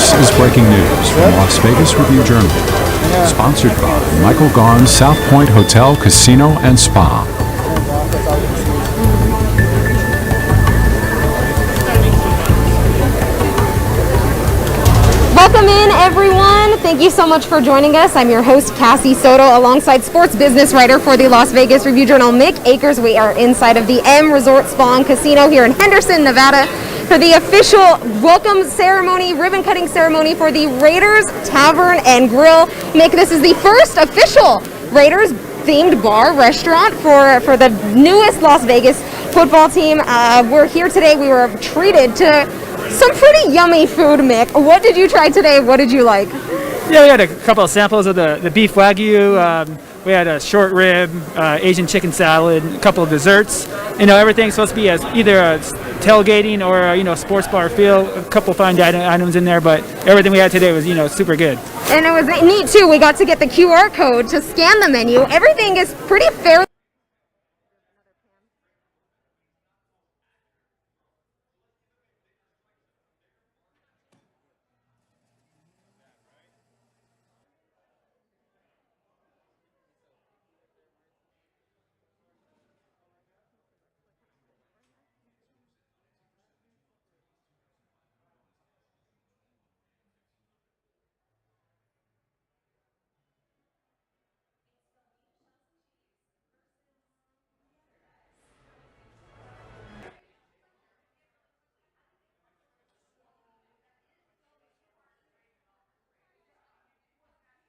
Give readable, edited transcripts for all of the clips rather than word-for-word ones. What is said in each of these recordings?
This is breaking news from Las Vegas Review-Journal. Sponsored by Michael Gaughan's South Point Hotel, Casino, and Spa. Welcome in, everyone. Thank you so much for joining us. I'm your host, Cassie Soto, alongside sports business writer for the Las Vegas Review-Journal, Mick Akers. We are inside of the M Resort Spa and Casino here in Henderson, Nevada, for the official welcome ceremony, ribbon-cutting ceremony for the Raiders Tavern and Grill. Mick, this is the first official Raiders-themed bar restaurant for the newest Las Vegas football team. We're here today. We were treated to some pretty yummy food, Mick. What did you try today? What did you like? Yeah, we had a couple of samples of the beef wagyu. We had a short rib, Asian chicken salad, a couple of desserts. Everything's supposed to be either a tailgating or a sports bar feel. A couple fine items in there, but everything we had today was super good. And it was neat too. We got to get the QR code to scan the menu. Everything is pretty fair.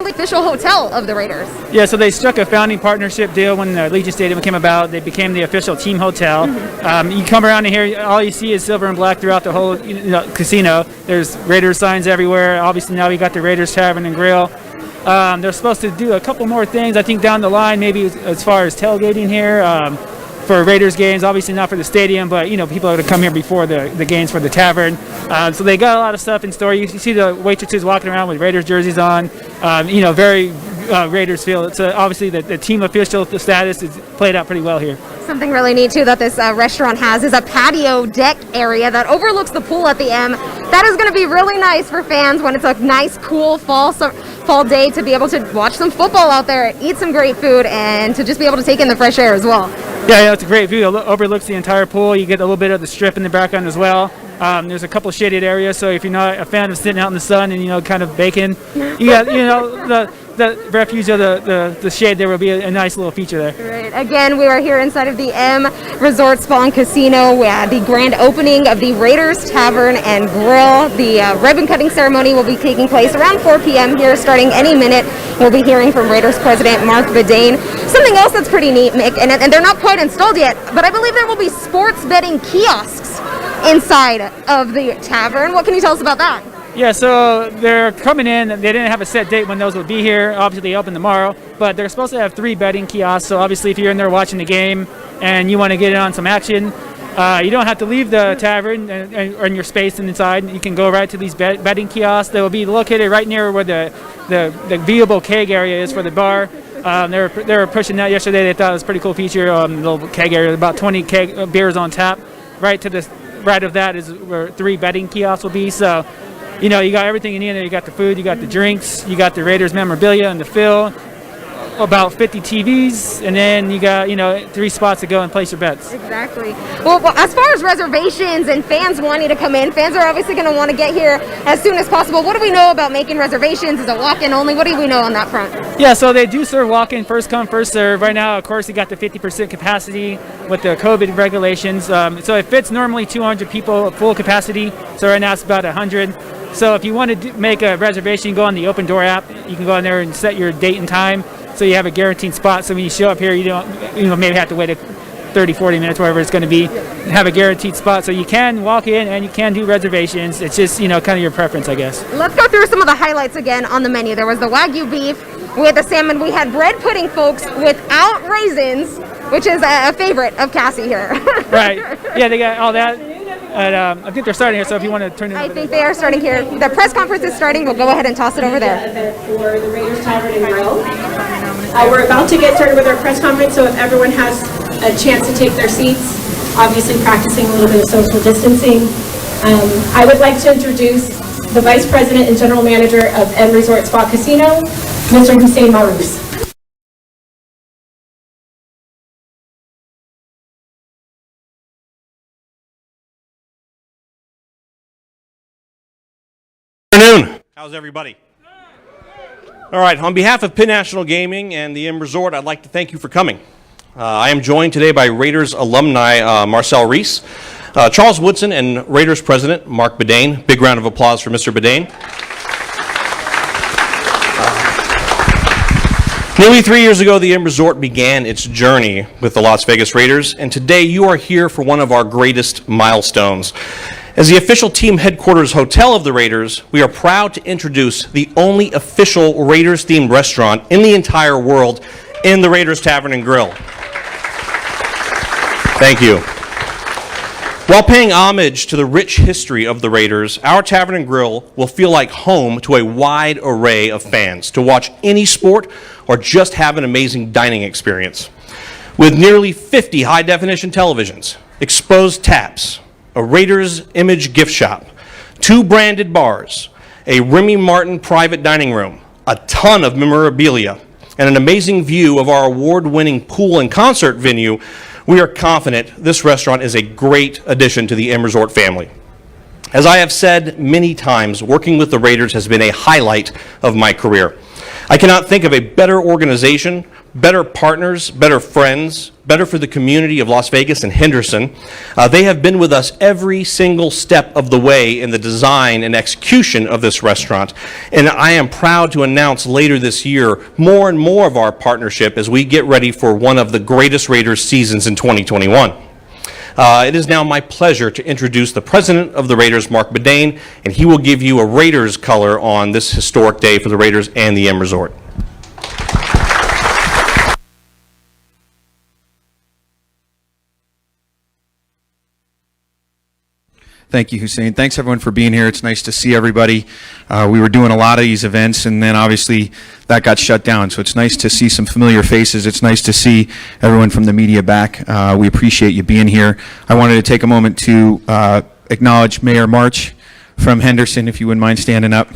Official hotel of the Raiders. Yeah, so they struck a founding partnership deal when the Legion Stadium came about. They became the official team hotel. You come around in here, all you see is silver and black throughout the whole casino. There's Raiders signs everywhere. Obviously now we got the Raiders Tavern and Grill. They're supposed to do a couple more things, I think, down the line, maybe as far as tailgating here for Raiders games. Obviously not for the stadium, but people are going to come here before the games for the tavern. So they got a lot of stuff in store. You see the waitresses walking around with Raiders jerseys on. Very Raiders feel. It's obviously the team official status is played out pretty well here. Something really neat too that this restaurant has is a patio deck area that overlooks the pool at the M. That is going to be really nice for fans when it's a nice, cool fall day to be able to watch some football out there, eat some great food, and to just be able to take in the fresh air as well. Yeah, it's a great view. It overlooks the entire pool. You get a little bit of the strip in the background as well. There's a couple shaded areas, so if you're not a fan of sitting out in the sun and kind of baking, you got the refuge of the shade. There will be a nice little feature there. Right. Again, we are here inside of the M Resort Spa and Casino. We had the grand opening of the Raiders Tavern and Grill. The ribbon cutting ceremony will be taking place around 4 p.m. here, starting any minute. We'll be hearing from Raiders president Mark Bedane. Something else that's pretty neat, Mick, and they're not quite installed yet, but I believe there will be sports betting kiosks inside of the tavern. What can you tell us about that? Yeah, so they're coming in. They didn't have a set date when those would be here. Obviously, they open tomorrow, but they're supposed to have 3 betting kiosks. So obviously, if you're in there watching the game and you want to get in on some action, you don't have to leave the tavern or in your space inside. You can go right to these betting kiosks. They will be located right near where the viewable keg area is for the bar. They were pushing that yesterday. They thought it was a pretty cool feature. Little keg area, about 20 keg beers on tap. Right to the right of that is where 3 betting kiosks will be. So, you got everything you need there. You got the food, you got the drinks, you got the Raiders memorabilia and the fill, about 50 TVs, and then you got 3 spots to go and place your bets. Exactly. Well, as far as reservations and fans wanting to come in, fans are obviously going to want to get here as soon as possible. What do we know about making reservations? Is it walk-in only? What do we know on that front? Yeah, so they do serve walk-in, first come, first serve. Right now, of course, you got the 50% capacity with the COVID regulations. So it fits normally 200 people full capacity. So right now it's about 100. So if you want to make a reservation, go on the Open Door app. You can go on there and set your date and time, so you have a guaranteed spot. So when you show up here, you don't maybe have to wait 30, 40 minutes, whatever it's going to be, and have a guaranteed spot. So you can walk in and you can do reservations. It's just kind of your preference, I guess. Let's go through some of the highlights again on the menu. There was the Wagyu beef, we had the salmon, we had bread pudding, folks, without raisins, which is a favorite of Cassie here. Right. Yeah, they got all that. And I think they're starting here, so if you want to turn it over. I think they are starting here. The press conference is starting. We'll go ahead and toss it over there. For the Raiders Tavern and Grill. We're about to get started with our press conference, so if everyone has a chance to take their seats, obviously practicing a little bit of social distancing. I would like to introduce the Vice President and General Manager of M Resort Spa Casino, Mr. Hussein Marous. Good afternoon. How's everybody? All right, on behalf of Penn National Gaming and the M Resort, I'd like to thank you for coming. I am joined today by Raiders alumni Marcel Reese, Charles Woodson, and Raiders President Mark Bedane. Big round of applause for Mr. Bedane. Nearly 3 years ago, the M Resort began its journey with the Las Vegas Raiders, and today you are here for one of our greatest milestones. As the official team headquarters hotel of the Raiders, we are proud to introduce the only official Raiders-themed restaurant in the entire world in the Raiders Tavern and Grill. Thank you. While paying homage to the rich history of the Raiders, our Tavern and Grill will feel like home to a wide array of fans to watch any sport or just have an amazing dining experience. With nearly 50 high-definition televisions, exposed taps, a Raiders image gift shop, 2 branded bars, a Remy Martin private dining room, a ton of memorabilia, and an amazing view of our award-winning pool and concert venue, we are confident this restaurant is a great addition to the M Resort family. As I have said many times, working with the Raiders has been a highlight of my career. I cannot think of a better organization, better partners, better friends, better for the community of Las Vegas and Henderson. They have been with us every single step of the way in the design and execution of this restaurant. And I am proud to announce later this year more and more of our partnership as we get ready for one of the greatest Raiders seasons in 2021. It is now my pleasure to introduce the president of the Raiders, Mark Bedane, and he will give you a Raiders color on this historic day for the Raiders and the M Resort. Thank you, Hussein. Thanks, everyone, for being here. It's nice to see everybody. We were doing a lot of these events, and then obviously that got shut down. So it's nice to see some familiar faces. It's nice to see everyone from the media back. We appreciate you being here. I wanted to take a moment to acknowledge Mayor March from Henderson, if you wouldn't mind standing up.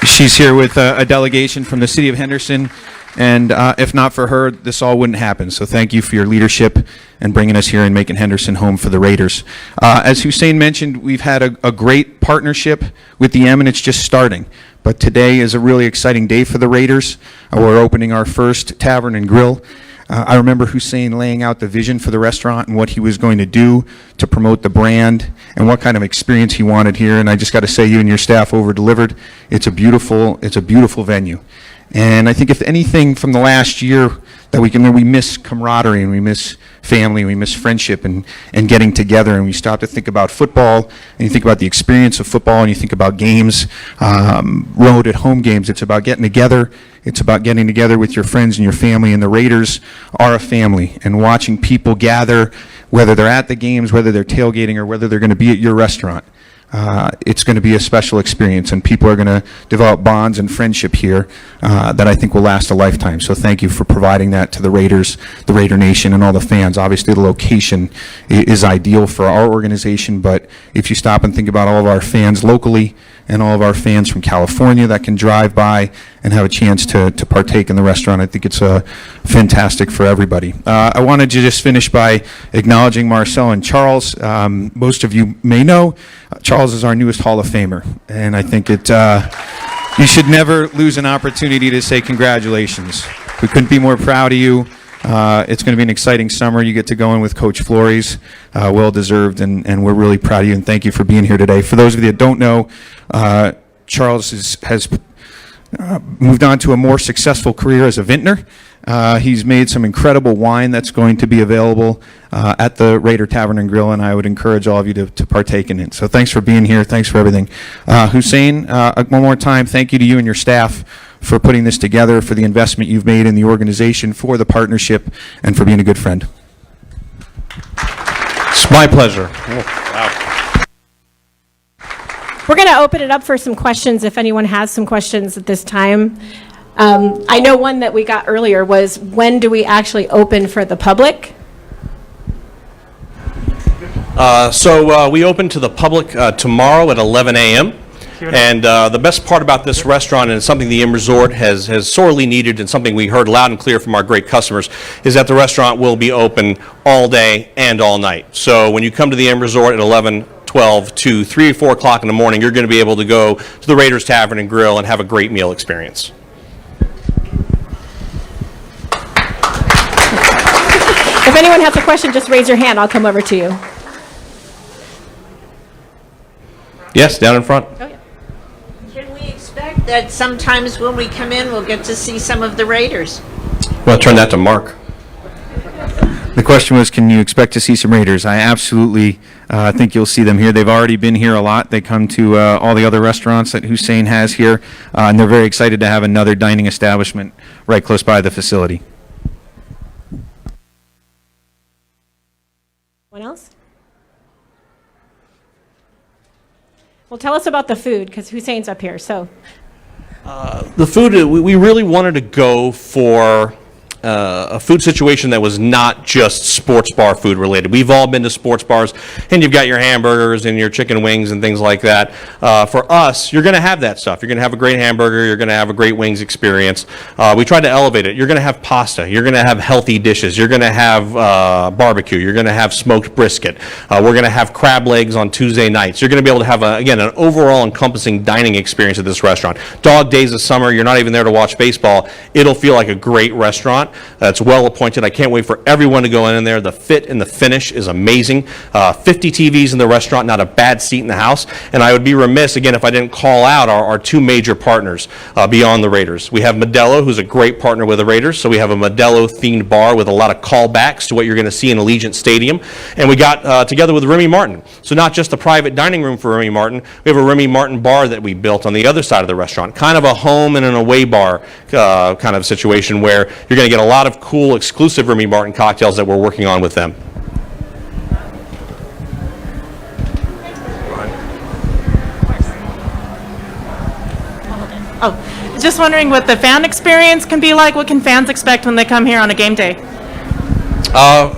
She's here with a delegation from the city of Henderson. And if not for her, this all wouldn't happen. So thank you for your leadership and bringing us here and making Henderson home for the Raiders. As Hussein mentioned, we've had a great partnership with the M, and it's just starting. But today is a really exciting day for the Raiders. We're opening our first Tavern and Grill. I remember Hussein laying out the vision for the restaurant and what he was going to do to promote the brand and what kind of experience he wanted here. And I just got to say, you and your staff over-delivered. It's a beautiful venue. And I think if anything from the last year that we miss camaraderie and we miss family, and we miss friendship and getting together, and we stop to think about football, and you think about the experience of football, and you think about games, road at home games. It's about getting together. It's about getting together with your friends and your family, and the Raiders are a family. And watching people gather, whether they're at the games, whether they're tailgating, or whether they're going to be at your restaurant, it's going to be a special experience, and people are going to develop bonds and friendship here that I think will last a lifetime. So thank you for providing that to the Raiders, the Raider Nation, and all the fans. Obviously, the location is ideal for our organization, but if you stop and think about all of our fans locally and all of our fans from California that can drive by and have a chance to partake in the restaurant, I think it's fantastic for everybody. I wanted to just finish by acknowledging Marcel and Charles. Most of you may know Charles is our newest Hall of Famer, and I think you should never lose an opportunity to say congratulations. We couldn't be more proud of you. It's going to be an exciting summer. You get to go in with Coach Flores, well-deserved, and we're really proud of you, and thank you for being here today. For those of you that don't know, Charles has moved on to a more successful career as a vintner. He's made some incredible wine that's going to be available at the Raider Tavern and Grill, and I would encourage all of you to partake in it. So thanks for being here. Thanks for everything. Hussein, one more time, thank you to you and your staff for putting this together, for the investment you've made in the organization, for the partnership, and for being a good friend. It's my pleasure. Wow. We're going to open it up for some questions if anyone has some questions at this time. I know one that we got earlier was, when do we actually open for the public? So we open to the public tomorrow at 11 a.m. And the best part about this restaurant, and it's something the Inn Resort has sorely needed and something we heard loud and clear from our great customers, is that the restaurant will be open all day and all night. So when you come to the Inn Resort at 11, 12 to 3 or 4 o'clock in the morning, you're going to be able to go to the Raiders Tavern and Grill and have a great meal experience. If anyone has a question, just raise your hand. I'll come over to you. Yes, down in front. Oh, yeah. Can we expect that sometimes when we come in, we'll get to see some of the Raiders? Well, turn that to Mark. The question was, can you expect to see some Raiders? I absolutely think you'll see them here. They've already been here a lot. They come to all the other restaurants that Hussein has here, and they're very excited to have another dining establishment right close by the facility. Anyone else? Well, tell us about the food, because Hussein's up here. So, The food, we really wanted to go for a food situation that was not just sports bar food related. We've all been to sports bars, and you've got your hamburgers and your chicken wings and things like that. For us, you're going to have that stuff. You're going to have a great hamburger. You're going to have a great wings experience. We tried to elevate it. You're going to have pasta. You're going to have healthy dishes. You're going to have barbecue. You're going to have smoked brisket. We're going to have crab legs on Tuesday nights. You're going to be able to have, again, an overall encompassing dining experience at this restaurant. Dog days of summer, you're not even there to watch baseball. It'll feel like a great restaurant. It's well appointed. I can't wait for everyone to go in there. The fit and the finish is amazing. 50 TVs in the restaurant, not a bad seat in the house. And I would be remiss, again, if I didn't call out our two major partners beyond the Raiders. We have Modelo, who's a great partner with the Raiders. So we have a Modelo-themed bar with a lot of callbacks to what you're going to see in Allegiant Stadium. And we got together with Remy Martin. So not just a private dining room for Remy Martin, we have a Remy Martin bar that we built on the other side of the restaurant. Kind of a home and an away bar kind of situation where you're going to get a lot of cool, exclusive Remy Martin cocktails that we're working on with them. Oh, just wondering what the fan experience can be like. What can fans expect when they come here on a game day?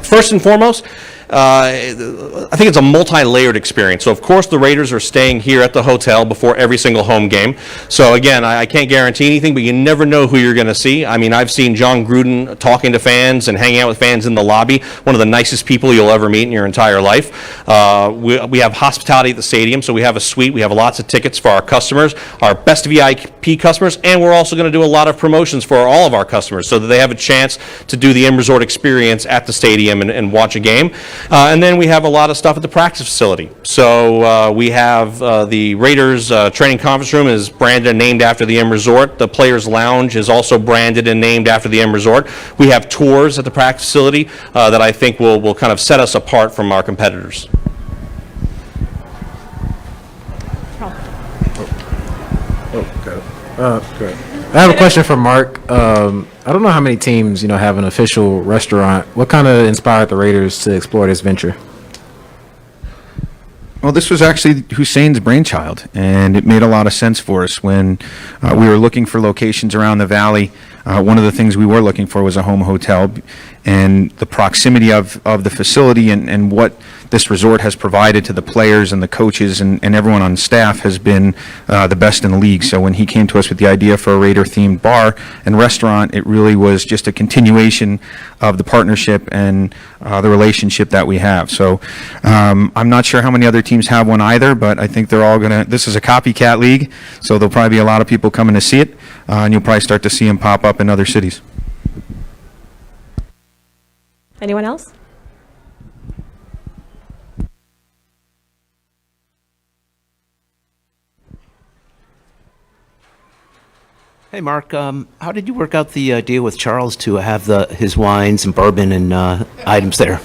First and foremost, I think it's a multi-layered experience. So, of course, the Raiders are staying here at the hotel before every single home game. So, again, I can't guarantee anything, but you never know who you're going to see. I mean, I've seen John Gruden talking to fans and hanging out with fans in the lobby, one of the nicest people you'll ever meet in your entire life. We have hospitality at the stadium, so we have a suite. We have lots of tickets for our customers, our best VIP customers, and we're also going to do a lot of promotions for all of our customers so that they have a chance to do the Inn Resort experience at the stadium and watch a game. And then we have a lot of stuff at the practice facility. So we have the Raiders training conference room is branded and named after the Inn Resort. The Players Lounge is also branded and named after the Inn Resort. We have tours at the practice facility that I think will kind of set us apart from our competitors. Great. I have a question for Mark. I don't know how many teams, have an official restaurant. What kind of inspired the Raiders to explore this venture? Well, this was actually Hussein's brainchild, and it made a lot of sense for us when we were looking for locations around the valley. One of the things we were looking for was a home hotel, and the proximity of the facility and what this resort has provided to the players and the coaches and everyone on staff has been the best in the league. So when he came to us with the idea for a Raider-themed bar and restaurant, it really was just a continuation of the partnership and the relationship that we have. So I'm not sure how many other teams have one either, but I think they're all going to, this is a copycat league, so there'll probably be a lot of people coming to see it, and you'll probably start to see them pop up in other cities. anyone else? Hey, Mark, how did you work out the deal with Charles to have his wines and bourbon and items there?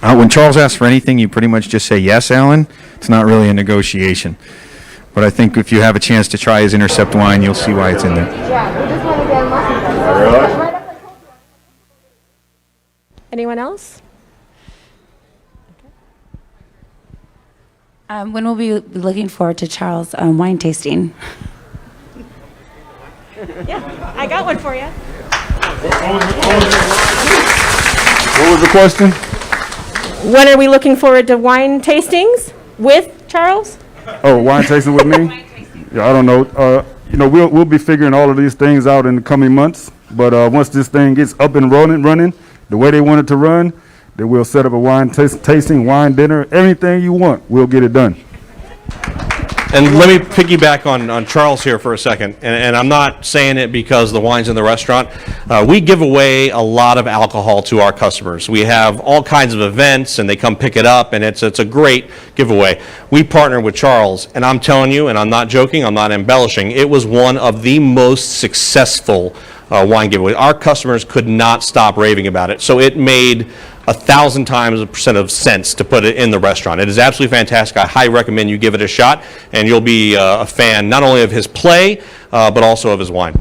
When Charles asks for anything, you pretty much just say yes, Alan. It's not really a negotiation. But I think if you have a chance to try his Intercept wine, you'll see why it's in there. Anyone else? When will we be looking forward to Charles' wine tasting? Yeah, I got one for you. What was the question? When are we looking forward to wine tastings with Charles? Oh, wine tasting with me? Yeah, I don't know. We'll be figuring all of these things out in the coming months. But once this thing gets up and running the way they want it to run, then we'll set up a wine tasting, wine dinner, anything you want. We'll get it done. And let me piggyback on Charles here for a second. And I'm not saying it because the wine's in the restaurant. We give away a lot of alcohol to our customers. We have all kinds of events, and they come pick it up, and it's a great giveaway. We partner with Charles, and I'm telling you, and I'm not joking, I'm not embellishing, it was one of the most successful wine giveaways. Our customers could not stop raving about it. So it made 1,000 times of sense to put it in the restaurant. It is absolutely fantastic. I highly recommend you give it a shot, and you'll be a fan not only of his play, but also of his wine.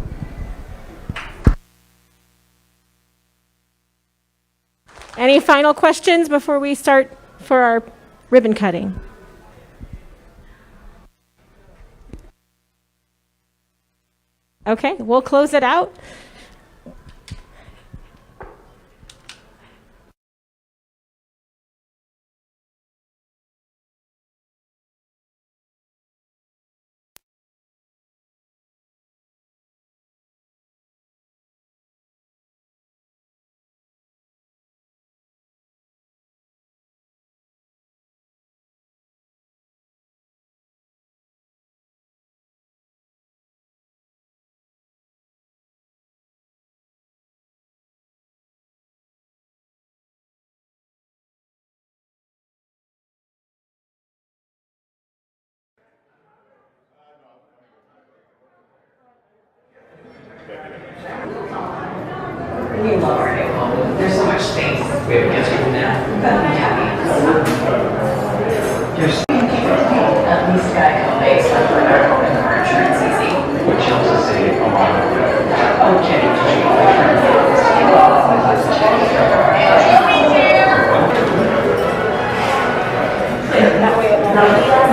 Any final questions before we start for our ribbon cutting? Okay, we'll close it out. We love our new home. There's so much space. We have a guest room now. There's at least Geico makes up for our home and car insurance easy. Which helps us save a lot of that way it won't